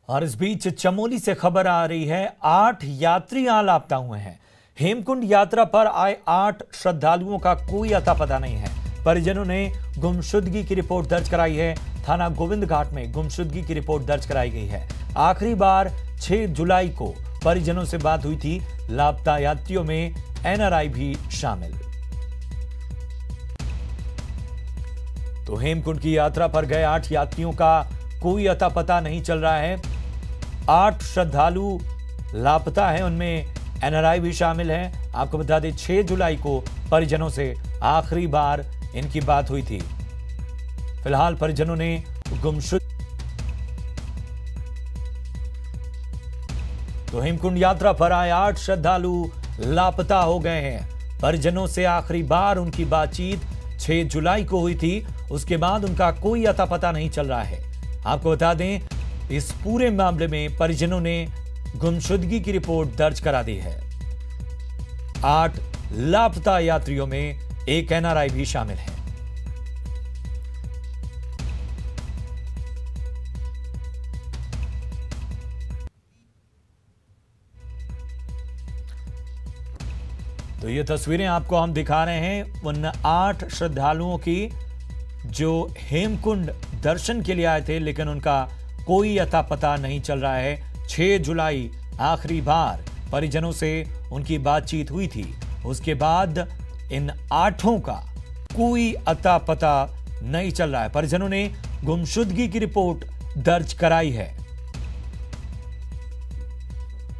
और इस बीच चमोली से खबर आ रही है, 8 यात्री यहां लापता हुए हैं। हेमकुंड यात्रा पर आए 8 श्रद्धालुओं का कोई अता पता नहीं है। परिजनों ने गुमशुदगी की रिपोर्ट दर्ज कराई है। थाना गोविंद घाट में गुमशुदगी की रिपोर्ट दर्ज कराई गई है। आखिरी बार 6 जुलाई को परिजनों से बात हुई थी। लापता यात्रियों में एनआरआई भी शामिल। तो हेमकुंड की यात्रा पर गए 8 यात्रियों का कोई अता पता नहीं चल रहा है। 8 श्रद्धालु लापता हैं, उनमें एनआरआई भी शामिल है। आपको बता दें 6 जुलाई को परिजनों से आखिरी बार इनकी बात हुई थी। फिलहाल परिजनों ने गुमशुद तो हेमकुंड यात्रा पर आए 8 श्रद्धालु लापता हो गए हैं। परिजनों से आखिरी बार उनकी बातचीत 6 जुलाई को हुई थी। उसके बाद उनका कोई अता पता नहीं चल रहा है। आपको बता दें इस पूरे मामले में परिजनों ने गुमशुदगी की रिपोर्ट दर्ज करा दी है। 8 लापता यात्रियों में एक एनआरआई भी शामिल है। तो ये तस्वीरें आपको हम दिखा रहे हैं उन 8 श्रद्धालुओं की जो हेमकुंड दर्शन के लिए आए थे, लेकिन उनका कोई अता पता नहीं चल रहा है। 6 जुलाई आखिरी बार परिजनों से उनकी बातचीत हुई थी। उसके बाद इन 8 का कोई अता पता नहीं चल रहा है। परिजनों ने गुमशुदगी की रिपोर्ट दर्ज कराई है।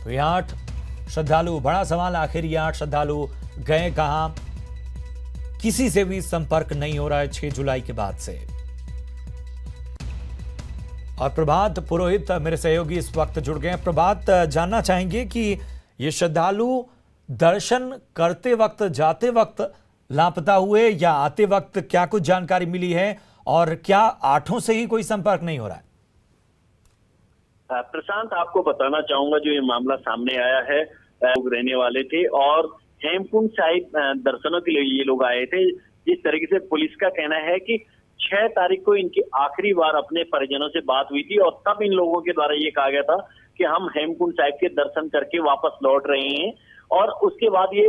तो ये 8 श्रद्धालु, बड़ा सवाल आखिर ये 8 श्रद्धालु गए कहां? किसी से भी संपर्क नहीं हो रहा है 6 जुलाई के बाद से। और प्रभात पुरोहित मेरे सहयोगी इस वक्त जुड़ गए हैं। प्रभात, जानना चाहेंगे कि ये श्रद्धालु दर्शन करते वक्त, जाते वक्त लापता हुए या आते वक्त, क्या कुछ जानकारी मिली है और क्या 8 से ही कोई संपर्क नहीं हो रहा है? प्रशांत, आपको बताना चाहूंगा जो ये मामला सामने आया है, लोग रहने वाले थे और हेमकुंड साहिब दर्शनों के लिए ये लोग आए थे। जिस तरीके से पुलिस का कहना है कि 6 तारीख को इनकी आखिरी बार अपने परिजनों से बात हुई थी और तब इन लोगों के द्वारा ये कहा गया था कि हम हेमकुंड साहिब के दर्शन करके वापस लौट रहे हैं। और उसके बाद ये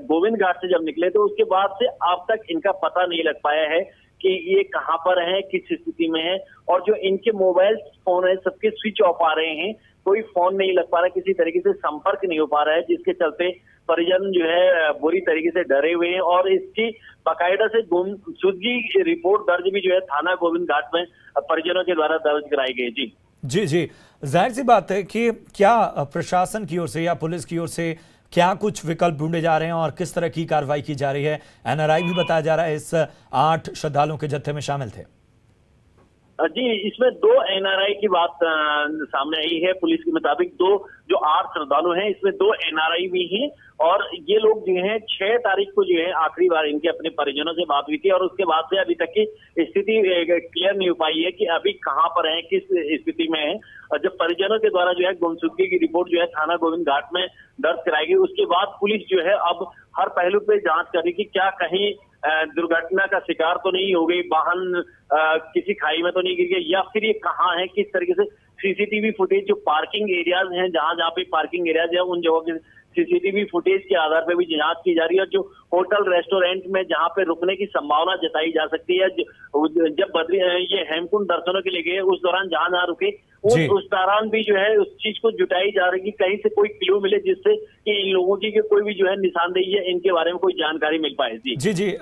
गोविंद घाट से जब निकले तो उसके बाद से अब तक इनका पता नहीं लग पाया है कि ये कहाँ पर हैं, किस स्थिति में है। और जो इनके मोबाइल फोन है सबके स्विच ऑफ आ रहे हैं, कोई फोन नहीं लग पा रहा, किसी तरीके से संपर्क नहीं हो पा रहा है, जिसके चलते परिजन जो है बुरी तरीके से डरे हुए हैं। और इसकी बाकायदा से गुमशुदगी रिपोर्ट दर्ज भी जो है थाना गोविंद घाट में परिजनों के द्वारा दर्ज कराई गई। जी, जाहिर सी बात है कि क्या प्रशासन की ओर से या पुलिस की ओर से क्या कुछ विकल्प ढूंढे जा रहे हैं और किस तरह की कार्रवाई की जा रही है? एनआरआई भी बताया जा रहा है इस 8 श्रद्धालुओं के जत्थे में शामिल थे। जी, इसमें 2 एनआरआई की बात सामने आई है। पुलिस के मुताबिक 2 जो 8 श्रद्धालु हैं इसमें 2 एनआरआई भी हैं। और ये लोग जो हैं 6 तारीख को जो है आखिरी बार इनके अपने परिजनों से बात हुई थी और उसके बाद से अभी तक की स्थिति क्लियर नहीं हो पाई है कि अभी कहाँ पर है, किस स्थिति में है। और जब परिजनों के द्वारा जो है गुमशुदगी की रिपोर्ट जो है थाना गोविंद घाट में दर्ज कराई गई, उसके बाद पुलिस जो है अब हर पहलू पे जांच कर रही कि क्या कहीं दुर्घटना का शिकार तो नहीं हो गई, वाहन किसी खाई में तो नहीं गिर गया, या फिर ये कहाँ है, किस तरीके से सीसीटीवी फुटेज जो पार्किंग एरियाज हैं, जहां पे पार्किंग एरियाज है उन जगहों के सीसीटीवी फुटेज के आधार पर भी जांच की जा रही है। और जो होटल रेस्टोरेंट में जहां पे रुकने की संभावना जताई जा सकती है, जब ये हेमकुंड दर्शनों के लिए गए उस दौरान जहां रुके उस दौरान भी जो है उस चीज को जुटाई जा रही है कि कहीं से कोई क्लू मिले जिससे कि इन लोगों की कोई भी जो है निशानदेही है इनके बारे में कोई जानकारी मिल पाए। जी,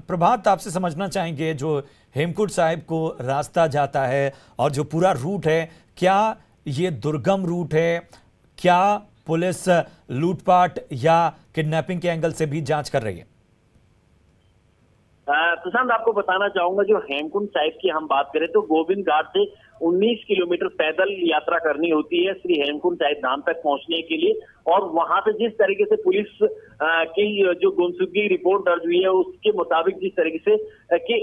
प्रभात, आपसे समझना चाहेंगे जो हेमकुंड साहिब को रास्ता जाता है और जो पूरा रूट है, क्या ये दुर्गम रूट है? क्या पुलिस लूटपाट या किडनैपिंग के एंगल से भी जांच कर रही है? प्रशांत, आपको बताना चाहूंगा जो हेमकुंड साहिब की हम बात करें तो गोविंद घाट से 19 किलोमीटर पैदल यात्रा करनी होती है श्री हेमकुंड साहिब धाम तक पहुंचने के लिए। और वहां से जिस तरीके से पुलिस की जो गुमशुदगी रिपोर्ट दर्ज हुई है उसके मुताबिक जिस तरीके से कि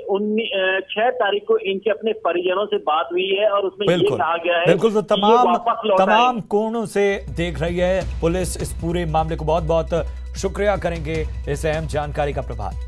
6 तारीख को इनके अपने परिजनों से बात हुई है और उसमें ये कहा गया है बिल्कुल, तो तमाम कोणों से देख रही है पुलिस इस पूरे मामले को। बहुत बहुत शुक्रिया करेंगे इस अहम जानकारी का प्रभात।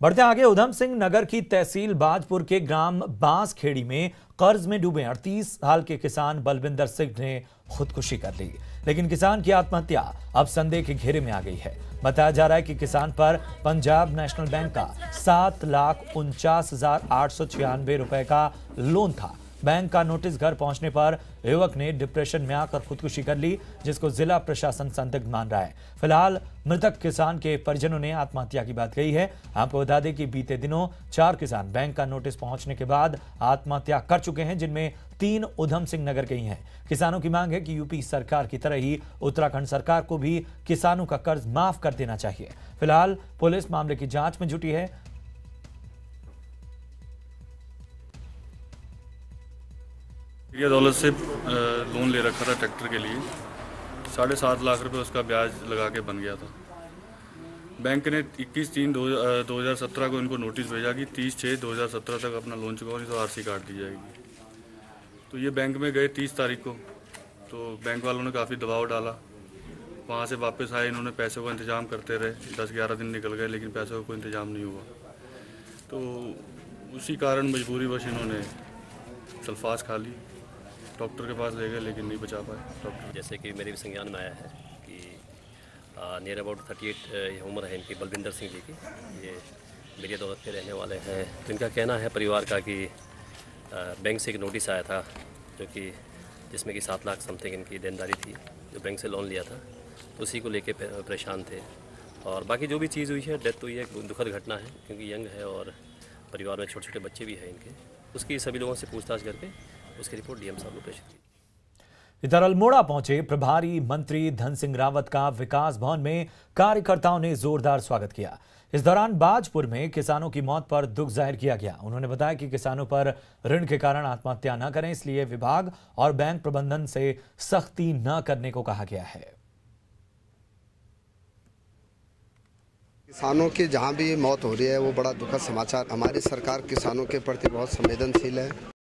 बढ़ते आगे, उधम सिंह नगर की तहसील बाजपुर के ग्राम बांसखेड़ी में कर्ज में डूबे 38 साल के किसान बलविंदर सिंह ने खुदकुशी कर ली। लेकिन किसान की आत्महत्या अब संदेह के घेरे में आ गई है। बताया जा रहा है कि किसान पर पंजाब नेशनल बैंक का 7,49,896 रुपए का लोन था। बैंक का नोटिस घर पहुंचने पर युवक ने डिप्रेशन में आकर खुदकुशी कर ली, जिसको जिला प्रशासन संदिग्ध मान रहा है। फिलहाल मृतक किसान के परिजनों ने आत्महत्या की बात कही है। आपको बता दें कि बीते दिनों 4 किसान बैंक का नोटिस पहुंचने के बाद आत्महत्या कर चुके हैं, जिनमें 3 उधम सिंह नगर के ही हैं। किसानों की मांग है कि यूपी सरकार की तरह ही उत्तराखंड सरकार को भी किसानों का कर्ज माफ कर देना चाहिए। फिलहाल पुलिस मामले की जांच में जुटी है। ये दौलत से लोन ले रखा था ट्रैक्टर के लिए, 7.5 लाख रुपए उसका ब्याज लगा के बन गया था। बैंक ने 21/3/2017 को इनको नोटिस भेजा कि 30/6/2017 तक अपना लोन चुकाओ, नहीं तो आरसी काट दी जाएगी। तो ये बैंक में गए 30 तारीख को, तो बैंक वालों ने काफ़ी दबाव डाला। वहाँ से वापस आए, इन्होंने पैसों का इंतज़ाम करते रहे। 10-11 दिन निकल गए, लेकिन पैसों का कोई इंतज़ाम नहीं हुआ। तो उसी कारण मजबूरीवश इन्होंने सल्फास खा ली। डॉक्टर के पास ले गए, लेकिन नहीं बचा पाए डॉक्टर। जैसे कि मेरे भी संज्ञान में आया है कि नियर अबाउट 38 उम्र है इनकी, बलविंदर सिंह जी की। ये मेरी दौलत के रहने वाले हैं। तो इनका कहना है परिवार का कि बैंक से एक नोटिस आया था, जो कि जिसमें कि 7 लाख समथिंग इनकी देनदारी थी, जो बैंक से लोन लिया था, तो उसी को लेके परेशान थे। और बाकी जो भी चीज़ हुई है, डेथ हुई है, दुखद घटना है, क्योंकि यंग है और परिवार में छोटे छोटे बच्चे भी हैं इनके। उसकी सभी लोगों से पूछताछ करके उसकी रिपोर्ट डीएम साहब को प्रेषित की। इधर अल्मोड़ा पहुंचे प्रभारी मंत्री धन सिंह रावत का विकास भवन में कार्यकर्ताओं ने जोरदार स्वागत किया। इस दौरान बाजपुर में किसानों की मौत पर दुख जाहिर किया गया। उन्होंने बताया कि किसानों पर ऋण के कारण आत्महत्या न करें, इसलिए विभाग और बैंक प्रबंधन से सख्ती न करने को कहा गया है। किसानों की जहां भी मौत हो रही है वो बड़ा दुखद समाचार। हमारी सरकार किसानों के प्रति बहुत संवेदनशील है।